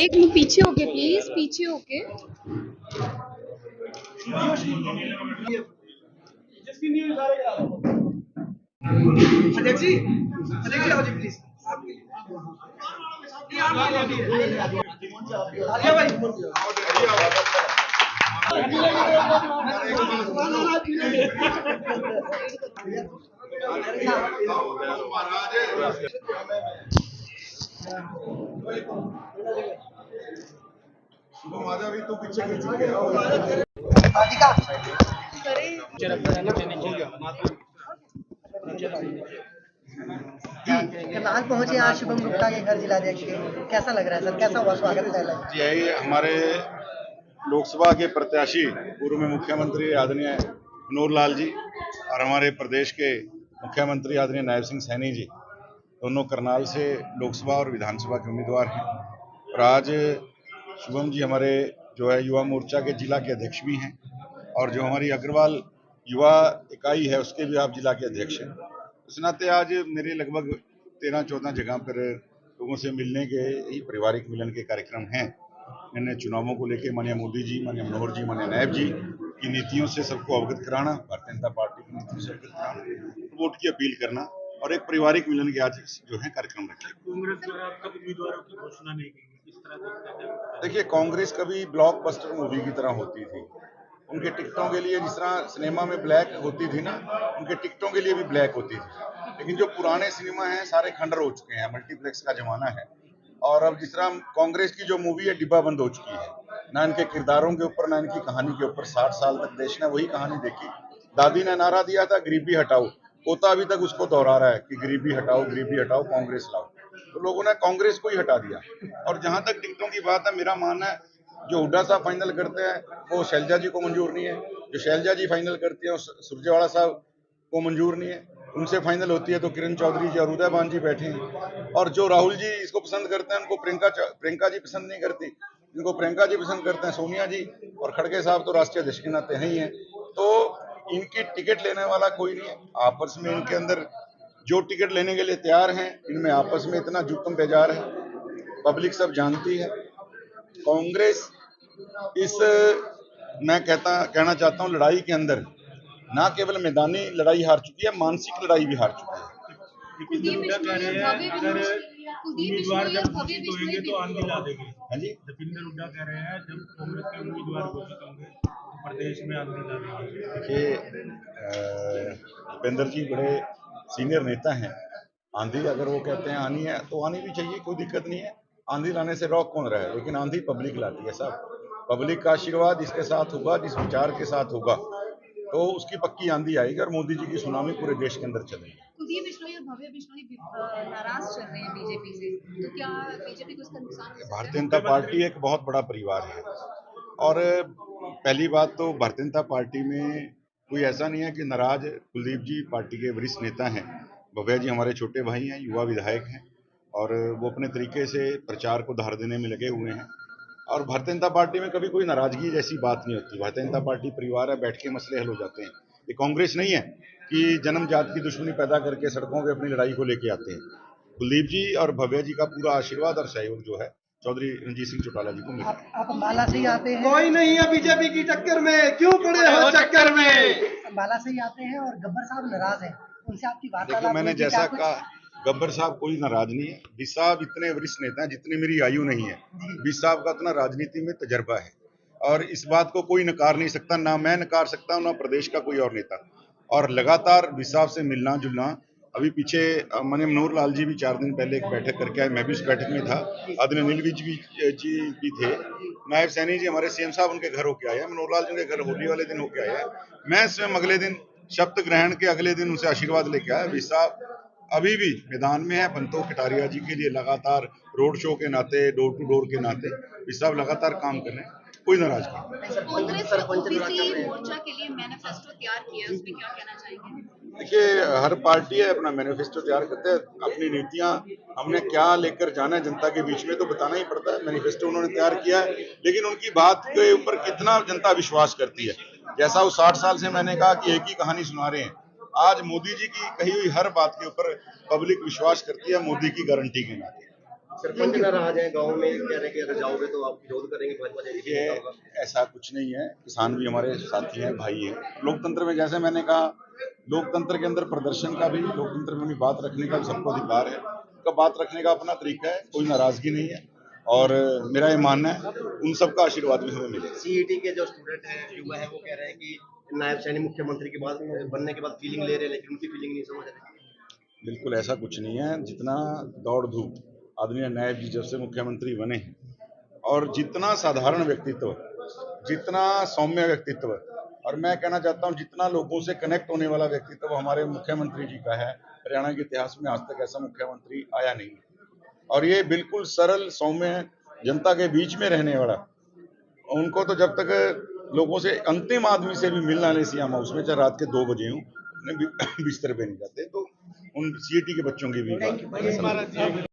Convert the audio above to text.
एक मिनट पीछे होके प्लीज, पीछे होके। अध्यक्ष जी, अध्यक्ष जी आओ जी प्लीज। आलिया भाई शुभम आजा भी तो पीछे खींच के आओ। करनाल पहुंचे आज शुभम गुप्ता के घर जिलाध्यक्ष के, कैसा लग रहा है सर, कैसा हुआ स्वागत पहले? यही हमारे लोकसभा के प्रत्याशी पूर्व में मुख्यमंत्री आदरणीय मनोहर लाल जी और हमारे प्रदेश के मुख्यमंत्री आदरणीय नायब सिंह सैनी जी दोनों करनाल से लोकसभा और विधानसभा के उम्मीदवार हैं। और आज शुभम जी हमारे जो है युवा मोर्चा के जिला के अध्यक्ष भी हैं और जो हमारी अग्रवाल युवा इकाई है उसके भी आप जिला के अध्यक्ष हैं। इस नाते आज मेरे लगभग 13-14 जगह पर लोगों से मिलने के ही पारिवारिक मिलन के कार्यक्रम हैं। मैंने चुनावों को लेकर माननीय मोदी जी, माननीय मनोहर जी, माननीय नायब जी की नीतियों से सबको अवगत कराना, भारतीय जनता पार्टी की नीतियों से अवगत कराना, वोट की अपील करना और एक पारिवारिक मिलन के आज जो है कार्यक्रम रखे। कांग्रेस द्वारा कब उम्मीदवारों की घोषणा नहीं की, किस तरह? देखिए, कांग्रेस कभी ब्लॉकबस्टर मूवी की तरह होती थी। उनके टिकटों के लिए जिस तरह सिनेमा में ब्लैक होती थी ना, उनके टिकटों के लिए भी ब्लैक होती थी। लेकिन जो पुराने सिनेमा हैं सारे खंडर हो चुके हैं, मल्टीप्लेक्स का जमाना है। और अब जिस तरह कांग्रेस की जो मूवी है डिब्बा बंद हो चुकी है, ना इनके किरदारों के ऊपर ना इनकी कहानी के ऊपर। 60 साल तक देश ने वही कहानी देखी। दादी ने नारा दिया था गरीबी हटाओ, पोता अभी तक उसको दोहरा रहा है कि गरीबी हटाओ, कांग्रेस लाओ। तो लोगों ने कांग्रेस को ही हटा दिया। और जहां तक टिकटों की बात है, मेरा मानना है जो हुड्डा साहब फाइनल करते हैं वो शैलजा जी को मंजूर नहीं है, जो शैलजा जी फाइनल करती है सुरजेवाला साहब को मंजूर नहीं है। उनसे फाइनल होती है तो किरण चौधरी जी और उदयभान जी बैठे हैं। और जो राहुल जी इसको पसंद करते हैं उनको प्रियंका जी पसंद नहीं करती, जिनको प्रियंका जी पसंद करते हैं सोनिया जी, और खड़गे साहब तो राष्ट्रीय अध्यक्ष के नाते हैं ही हैं। तो इनकी टिकट लेने वाला कोई नहीं है। आपस में इनके अंदर जो टिकट लेने के लिए तैयार हैं, इनमें आपस में इतना जुटम बेजार है, पब्लिक सब जानती है। कांग्रेस इस मैं कहना चाहता हूं लड़ाई के अंदर ना केवल मैदानी लड़ाई हार चुकी है, मानसिक लड़ाई भी हार चुकी है। कुलदीप हुड्डा कह रहे हैं अगर उम्मीदवार जब घोषित होंगे तो आंधी ला देंगे। हाँ जी, दीपेंद्र हुड्डा कह रहे हैं जब कांग्रेस के उम्मीदवार घोषित होंगे तो प्रदेश में आंधी ला देंगे। देखिए, दीपेंद्र जी बड़े सीनियर नेता हैं। आंधी अगर वो कहते हैं आनी है तो आनी भी चाहिए, कोई दिक्कत नहीं है। आंधी लाने से रोक कौन रहा है, लेकिन आंधी पब्लिक लाती है साहब। पब्लिक का आशीर्वाद जिसके साथ होगा, जिस विचार के साथ होगा, तो उसकी पक्की आंधी आएगी और मोदी जी की सुनामी पूरे देश के अंदर चलेगी। कुलदीप बिश्नोई और भव्य बिश्नोई नाराज चल रहे हैं बीजेपी से, तो क्या बीजेपी को इसका नुकसान हो सकता है? भारतीय जनता पार्टी एक बहुत बड़ा परिवार है और पहली बात तो भारतीय जनता पार्टी में कोई ऐसा नहीं है कि नाराज। कुलदीप जी पार्टी के वरिष्ठ नेता हैं, भव्या जी हमारे छोटे भाई हैं, युवा विधायक हैं और वो अपने तरीके से प्रचार को धार देने में लगे हुए हैं। और भारतीय जनता पार्टी में कभी कोई नाराजगी जैसी बात नहीं होती। भारतीय जनता पार्टी परिवार है, बैठ के मसले हल हो जाते हैं। ये कांग्रेस नहीं है कि जन्मजात की दुश्मनी पैदा करके सड़कों पे अपनी लड़ाई को लेके आते हैं। कुलदीप जी और भव्या जी का पूरा आशीर्वाद और सहयोग जो है चौधरी रणजीत सिंह चौटाला जी को मिला। आप माला से ही आते हैं? कोई नहीं है बीजेपी की टक्कर में, क्यों पड़े हो चक्कर में? माला से ही आते हैं और गब्बर साहब नाराज हैं, उनसे आपकी वार्तालाप? देखो, मैंने जैसा कहा, गब्बर साहब कोई नाराज नहीं है। बीस साहब इतने वरिष्ठ नेता हैं जितनी मेरी आयु नहीं है। बीस साहब का इतना राजनीति में तजर्बा है और इस बात को कोई नकार नहीं सकता, ना मैं नकार सकता हूं, ना प्रदेश का कोई और नेता। और लगातार बीस साहब से मिलना जुलना, अभी पीछे माननीय मनोहर लाल जी भी 4 दिन पहले एक बैठक करके आए, मैं भी उस बैठक में था। आदरणीय अनिल विज जी भी थे, नायब सैनी जी हमारे सीएम साहब उनके घर होके आए हैं, मनोहर लाल जी उनके घर होली वाले दिन होके आए हैं। मैं स्वयं अगले दिन शपथ ग्रहण के अगले दिन उनसे आशीर्वाद लेके आया। बीस साहब अभी भी मैदान में है। बंतो कटारिया जी के लिए लगातार रोड शो के नाते, डोर टू डोर के नाते बीस साहब लगातार काम कर रहे हैं, कोई नाराजगी नहीं। कांग्रेस ने ओबीसी मोर्चा के लिए मैनिफेस्टो तैयार किया है, उसमें क्या कहना चाहेंगे? देखिए, हर पार्टी है अपना मैनिफेस्टो तैयार करते हैं, अपनी नीतियां हमने क्या लेकर जाना है जनता के बीच में तो बताना ही पड़ता है। मैनिफेस्टो उन्होंने तैयार किया है, लेकिन उनकी बात के ऊपर कितना जनता विश्वास करती है। जैसा वो 60 साल से मैंने कहा कि एक ही कहानी सुना रहे हैं, आज मोदी जी की कही हुई हर बात के ऊपर पब्लिक विश्वास करती है मोदी की गारंटी के नाते। सरपंच नाराज है गांव में, कह रहे हैं कि अगर जाओगे तो आप विरोध करेंगे भाजपा जैसे ये ऐसा कुछ नहीं है। किसान भी हमारे साथी हैं, भाई हैं। लोकतंत्र में जैसे मैंने कहा, लोकतंत्र के अंदर प्रदर्शन का भी, लोकतंत्र में भी बात रखने का भी सबको अधिकार है। उनका बात रखने का अपना तरीका है, कोई नाराजगी नहीं है। और मेरा ये मानना है उन सबका आशीर्वाद भी हमें मिलेगा। सीईटी के जो स्टूडेंट हैं, युवा है, वो कह रहे हैं कि नायब सैनी मुख्यमंत्री के बाद बनने के बाद फीलिंग ले रहे हैं, लेकिन उनकी फीलिंग नहीं समझ रहे। बिल्कुल ऐसा कुछ नहीं है। जितना दौड़ धूप आदरणीय नायब जी जब से मुख्यमंत्री बने हैं, और जितना साधारण व्यक्तित्व, जितना सौम्य व्यक्तित्व, और मैं कहना चाहता हूं जितना लोगों से कनेक्ट होने वाला व्यक्तित्व हमारे मुख्यमंत्री जी का है, हरियाणा के इतिहास में आज तक ऐसा मुख्यमंत्री आया नहीं। और ये बिल्कुल सरल, सौम्य, जनता के बीच में रहने वाला, उनको तो जब तक लोगों से, अंतिम आदमी से भी मिलना ले सियामा, उसमें चाहे रात के 2 बजे हूँ, अपने बिस्तर पे नहीं जाते। तो उन सीईटी के बच्चों की भी बात